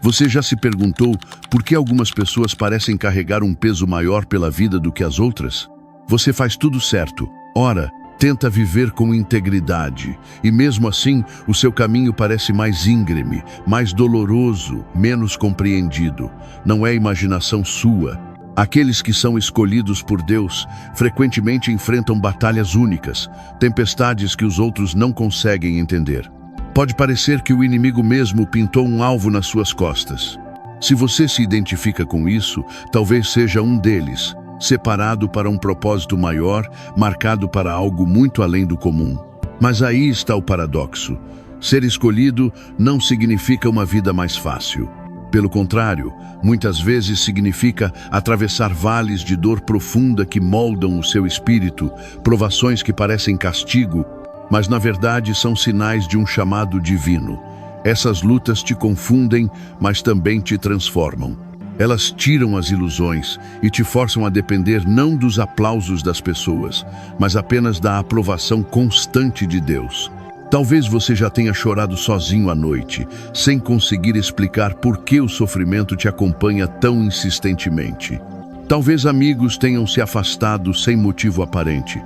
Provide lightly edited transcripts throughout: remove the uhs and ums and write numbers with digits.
Você já se perguntou por que algumas pessoas parecem carregar um peso maior pela vida do que as outras? Você faz tudo certo. Ora, tenta viver com integridade, e mesmo assim, o seu caminho parece mais íngreme, mais doloroso, menos compreendido. Não é imaginação sua. Aqueles que são escolhidos por Deus frequentemente enfrentam batalhas únicas, tempestades que os outros não conseguem entender. Pode parecer que o inimigo mesmo pintou um alvo nas suas costas. Se você se identifica com isso, talvez seja um deles, separado para um propósito maior, marcado para algo muito além do comum. Mas aí está o paradoxo. Ser escolhido não significa uma vida mais fácil. Pelo contrário, muitas vezes significa atravessar vales de dor profunda que moldam o seu espírito, provações que parecem castigo, mas na verdade são sinais de um chamado divino. Essas lutas te confundem, mas também te transformam. Elas tiram as ilusões e te forçam a depender não dos aplausos das pessoas, mas apenas da aprovação constante de Deus. Talvez você já tenha chorado sozinho à noite, sem conseguir explicar por que o sofrimento te acompanha tão insistentemente. Talvez amigos tenham se afastado sem motivo aparente.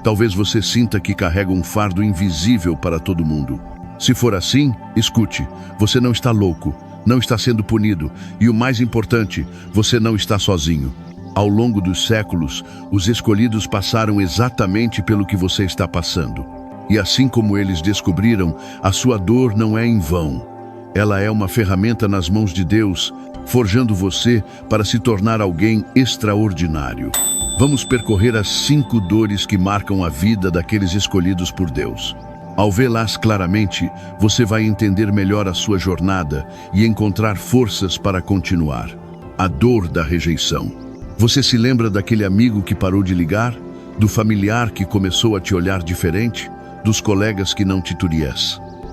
Talvez você sinta que carrega um fardo invisível para todo mundo. Se for assim, escute, você não está louco, não está sendo punido e, o mais importante, você não está sozinho. Ao longo dos séculos, os escolhidos passaram exatamente pelo que você está passando. E assim como eles descobriram, a sua dor não é em vão. Ela é uma ferramenta nas mãos de Deus, forjando você para se tornar alguém extraordinário. Vamos percorrer as 5 dores que marcam a vida daqueles escolhidos por Deus. Ao vê-las claramente, você vai entender melhor a sua jornada e encontrar forças para continuar. A dor da rejeição. Você se lembra daquele amigo que parou de ligar? Do familiar que começou a te olhar diferente? Dos colegas que não te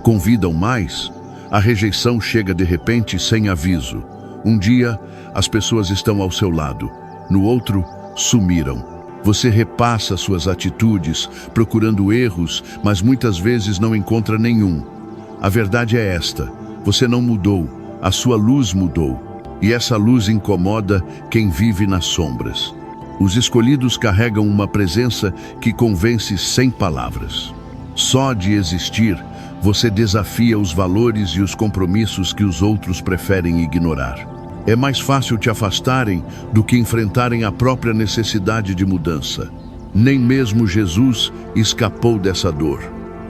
convidam mais? A rejeição chega de repente sem aviso. Um dia, as pessoas estão ao seu lado. No outro, sumiram. Você repassa suas atitudes, procurando erros, mas muitas vezes não encontra nenhum. A verdade é esta: você não mudou, a sua luz mudou. E essa luz incomoda quem vive nas sombras. Os escolhidos carregam uma presença que convence sem palavras. Só de existir, você desafia os valores e os compromissos que os outros preferem ignorar. É mais fácil te afastarem do que enfrentarem a própria necessidade de mudança. Nem mesmo Jesus escapou dessa dor.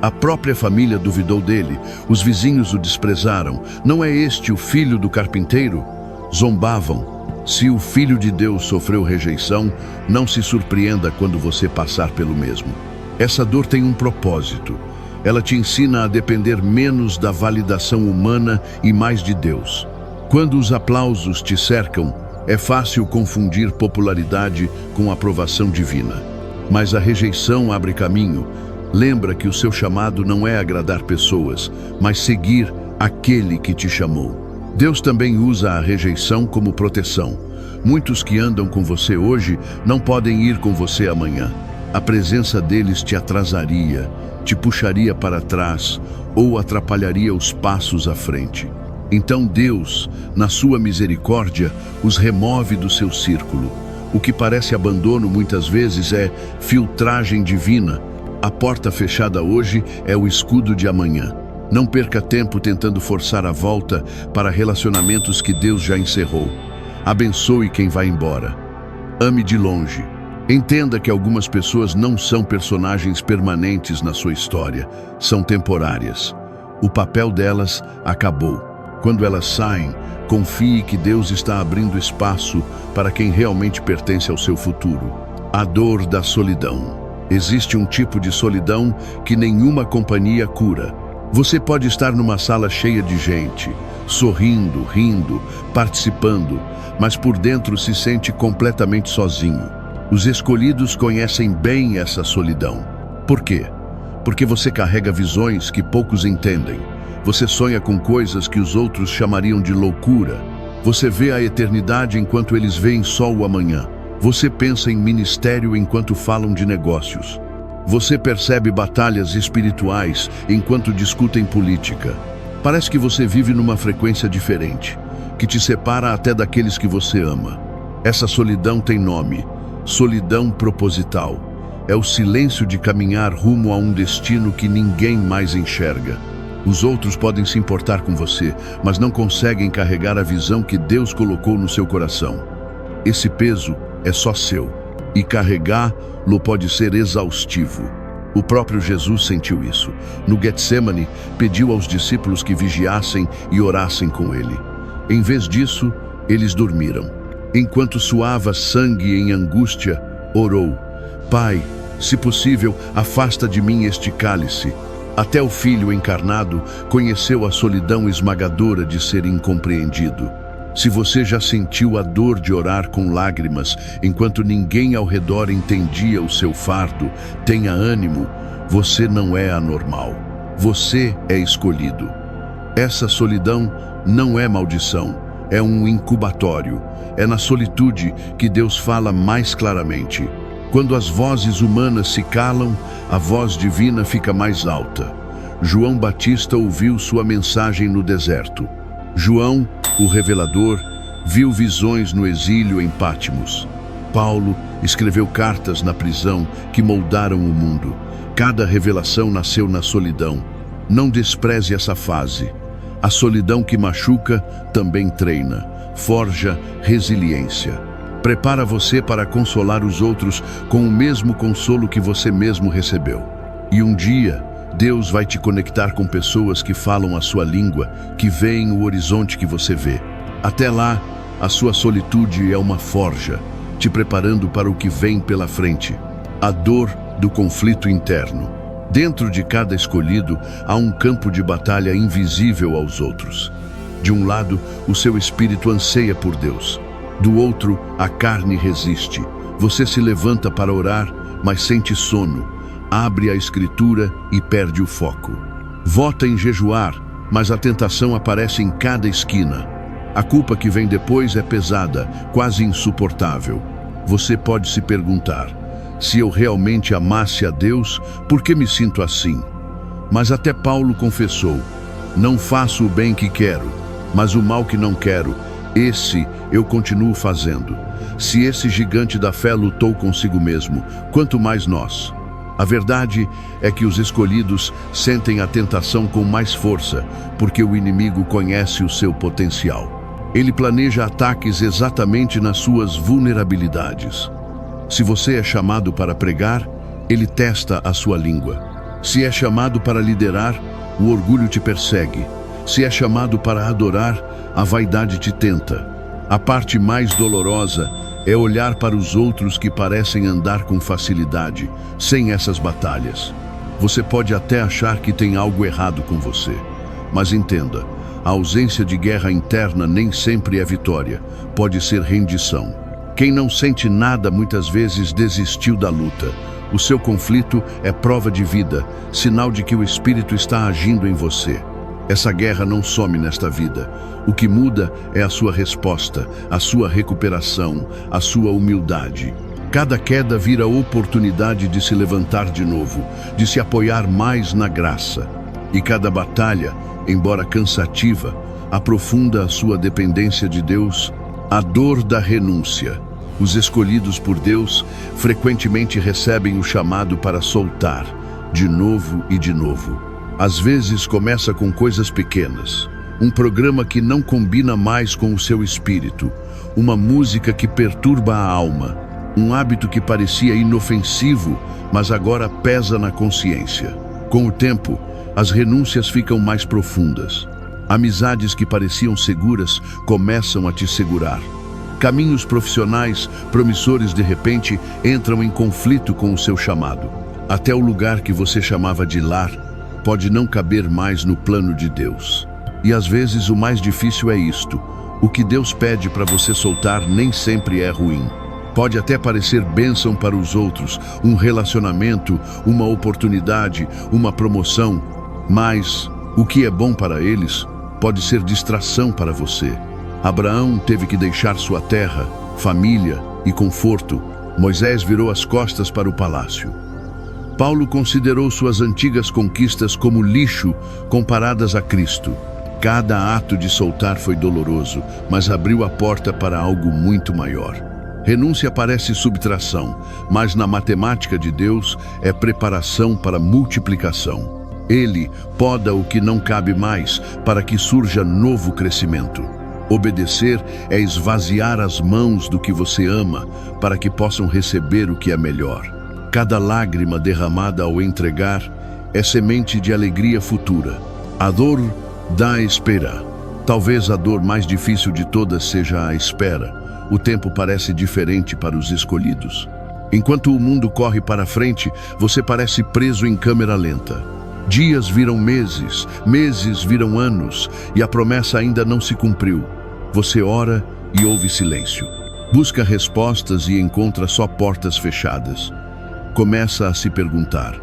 A própria família duvidou dele, os vizinhos o desprezaram. Não é este o filho do carpinteiro? Zombavam. Se o Filho de Deus sofreu rejeição, não se surpreenda quando você passar pelo mesmo. Essa dor tem um propósito. Ela te ensina a depender menos da validação humana e mais de Deus. Quando os aplausos te cercam, é fácil confundir popularidade com aprovação divina. Mas a rejeição abre caminho. Lembra que o seu chamado não é agradar pessoas, mas seguir aquele que te chamou. Deus também usa a rejeição como proteção. Muitos que andam com você hoje não podem ir com você amanhã. A presença deles te atrasaria, te puxaria para trás ou atrapalharia os passos à frente. Então Deus, na sua misericórdia, os remove do seu círculo. O que parece abandono muitas vezes é filtragem divina. A porta fechada hoje é o escudo de amanhã. Não perca tempo tentando forçar a volta para relacionamentos que Deus já encerrou. Abençoe quem vai embora. Ame de longe. Entenda que algumas pessoas não são personagens permanentes na sua história, são temporárias. O papel delas acabou. Quando elas saem, confie que Deus está abrindo espaço para quem realmente pertence ao seu futuro. A dor da solidão. Existe um tipo de solidão que nenhuma companhia cura. Você pode estar numa sala cheia de gente, sorrindo, rindo, participando, mas por dentro se sente completamente sozinho. Os escolhidos conhecem bem essa solidão. Por quê? Porque você carrega visões que poucos entendem. Você sonha com coisas que os outros chamariam de loucura. Você vê a eternidade enquanto eles veem só o amanhã. Você pensa em ministério enquanto falam de negócios. Você percebe batalhas espirituais enquanto discutem política. Parece que você vive numa frequência diferente. que te separa até daqueles que você ama. Essa solidão tem nome: solidão proposital. É o silêncio de caminhar rumo a um destino que ninguém mais enxerga. Os outros podem se importar com você, mas não conseguem carregar a visão que Deus colocou no seu coração. Esse peso é só seu, e carregá-lo pode ser exaustivo. O próprio Jesus sentiu isso. No Getsêmani, pediu aos discípulos que vigiassem e orassem com ele. Em vez disso, eles dormiram. Enquanto suava sangue em angústia, orou: Pai, se possível, afasta de mim este cálice. Até o Filho encarnado conheceu a solidão esmagadora de ser incompreendido. Se você já sentiu a dor de orar com lágrimas, enquanto ninguém ao redor entendia o seu fardo, tenha ânimo, você não é anormal. Você é escolhido. Essa solidão não é maldição, é um incubatório. É na solitude que Deus fala mais claramente. Quando as vozes humanas se calam, a voz divina fica mais alta. João Batista ouviu sua mensagem no deserto. João, o revelador, viu visões no exílio em Pátimos. Paulo escreveu cartas na prisão que moldaram o mundo. Cada revelação nasceu na solidão. Não despreze essa fase. A solidão que machuca também treina, forja resiliência. Prepara você para consolar os outros com o mesmo consolo que você mesmo recebeu. E um dia, Deus vai te conectar com pessoas que falam a sua língua, que veem o horizonte que você vê. Até lá, a sua solitude é uma forja, te preparando para o que vem pela frente. A dor do conflito interno. Dentro de cada escolhido, há um campo de batalha invisível aos outros. De um lado, o seu espírito anseia por Deus. Do outro, a carne resiste. Você se levanta para orar, mas sente sono. Abre a escritura e perde o foco. Vota em jejuar, mas a tentação aparece em cada esquina. A culpa que vem depois é pesada, quase insuportável. Você pode se perguntar: se eu realmente amasse a Deus, por que me sinto assim? Mas até Paulo confessou: não faço o bem que quero, mas o mal que não quero, esse eu continuo fazendo. Se esse gigante da fé lutou consigo mesmo, quanto mais nós. A verdade é que os escolhidos sentem a tentação com mais força, porque o inimigo conhece o seu potencial. Ele planeja ataques exatamente nas suas vulnerabilidades. Se você é chamado para pregar, ele testa a sua língua. Se é chamado para liderar, o orgulho te persegue. Se é chamado para adorar, a vaidade te tenta. A parte mais dolorosa é olhar para os outros que parecem andar com facilidade, sem essas batalhas. Você pode até achar que tem algo errado com você, mas entenda, a ausência de guerra interna nem sempre é vitória, pode ser rendição. Quem não sente nada muitas vezes desistiu da luta. O seu conflito é prova de vida, sinal de que o Espírito está agindo em você. Essa guerra não some nesta vida. O que muda é a sua resposta, a sua recuperação, a sua humildade. Cada queda vira oportunidade de se levantar de novo, de se apoiar mais na graça. E cada batalha, embora cansativa, aprofunda a sua dependência de Deus. A dor da renúncia. Os escolhidos por Deus frequentemente recebem o chamado para soltar, de novo e de novo. Às vezes começa com coisas pequenas, um programa que não combina mais com o seu espírito, uma música que perturba a alma, um hábito que parecia inofensivo, mas agora pesa na consciência. Com o tempo, as renúncias ficam mais profundas. Amizades que pareciam seguras começam a te segurar. Caminhos profissionais promissores de repente entram em conflito com o seu chamado. Até o lugar que você chamava de lar pode não caber mais no plano de Deus. E às vezes o mais difícil é isto: o que Deus pede para você soltar nem sempre é ruim. Pode até parecer bênção para os outros, um relacionamento, uma oportunidade, uma promoção, mas o que é bom para eles pode ser distração para você. Abraão teve que deixar sua terra, família e conforto. Moisés virou as costas para o palácio. Paulo considerou suas antigas conquistas como lixo comparadas a Cristo. Cada ato de soltar foi doloroso, mas abriu a porta para algo muito maior. Renúncia parece subtração, mas na matemática de Deus é preparação para multiplicação. Ele poda o que não cabe mais para que surja novo crescimento. Obedecer é esvaziar as mãos do que você ama para que possam receber o que é melhor. Cada lágrima derramada ao entregar é semente de alegria futura. A dor dá espera. Talvez a dor mais difícil de todas seja a espera. O tempo parece diferente para os escolhidos. Enquanto o mundo corre para frente, você parece preso em câmera lenta. Dias viram meses, meses viram anos, e a promessa ainda não se cumpriu. Você ora e ouve silêncio. Busca respostas e encontra só portas fechadas. Começa a se perguntar: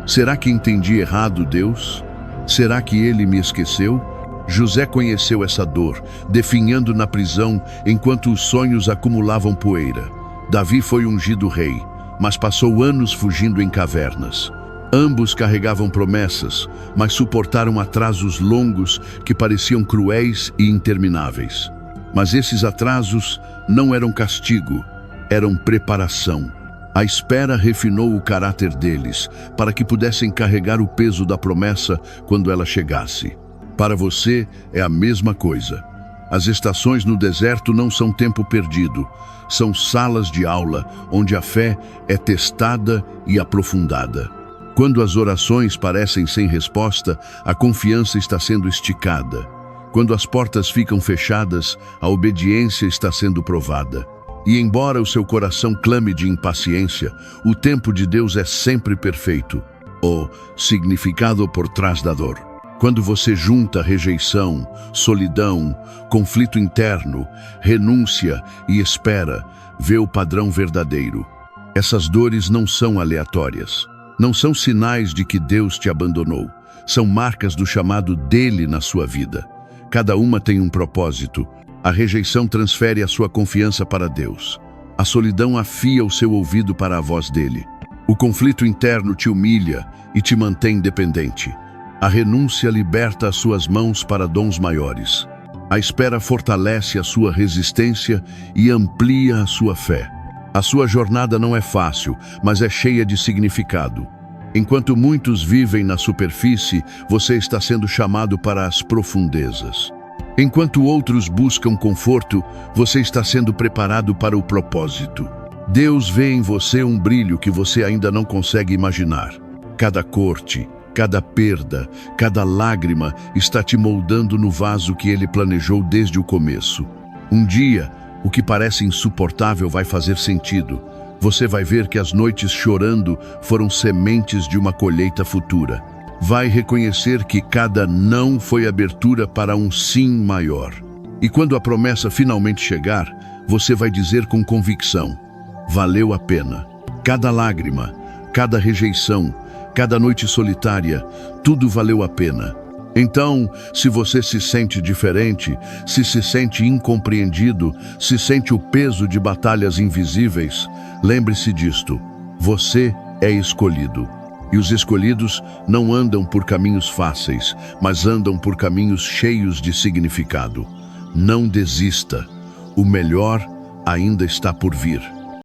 será que entendi errado Deus? Será que ele me esqueceu? José conheceu essa dor, definhando na prisão enquanto os sonhos acumulavam poeira. Davi foi ungido rei, mas passou anos fugindo em cavernas. Ambos carregavam promessas, mas suportaram atrasos longos que pareciam cruéis e intermináveis. Mas esses atrasos não eram castigo, eram preparação. A espera refinou o caráter deles, para que pudessem carregar o peso da promessa quando ela chegasse. Para você é a mesma coisa. As estações no deserto não são tempo perdido, são salas de aula onde a fé é testada e aprofundada. Quando as orações parecem sem resposta, a confiança está sendo esticada. Quando as portas ficam fechadas, a obediência está sendo provada. E embora o seu coração clame de impaciência, o tempo de Deus é sempre perfeito. O significado por trás da dor. Quando você junta rejeição, solidão, conflito interno, renúncia e espera, vê o padrão verdadeiro. Essas dores não são aleatórias. Não são sinais de que Deus te abandonou. São marcas do chamado dele na sua vida. Cada uma tem um propósito. A rejeição transfere a sua confiança para Deus. A solidão afia o seu ouvido para a voz dele. O conflito interno te humilha e te mantém dependente. A renúncia liberta as suas mãos para dons maiores. A espera fortalece a sua resistência e amplia a sua fé. A sua jornada não é fácil, mas é cheia de significado. Enquanto muitos vivem na superfície, você está sendo chamado para as profundezas. Enquanto outros buscam conforto, você está sendo preparado para o propósito. Deus vê em você um brilho que você ainda não consegue imaginar. Cada corte, cada perda, cada lágrima está te moldando no vaso que Ele planejou desde o começo. Um dia, o que parece insuportável vai fazer sentido. Você vai ver que as noites chorando foram sementes de uma colheita futura. Vai reconhecer que cada não foi abertura para um sim maior. E quando a promessa finalmente chegar, você vai dizer com convicção: valeu a pena. Cada lágrima, cada rejeição, cada noite solitária, tudo valeu a pena. Então, se você se sente diferente, se sente incompreendido, se sente o peso de batalhas invisíveis, lembre-se disto: você é escolhido. E os escolhidos não andam por caminhos fáceis, mas andam por caminhos cheios de significado. Não desista. O melhor ainda está por vir.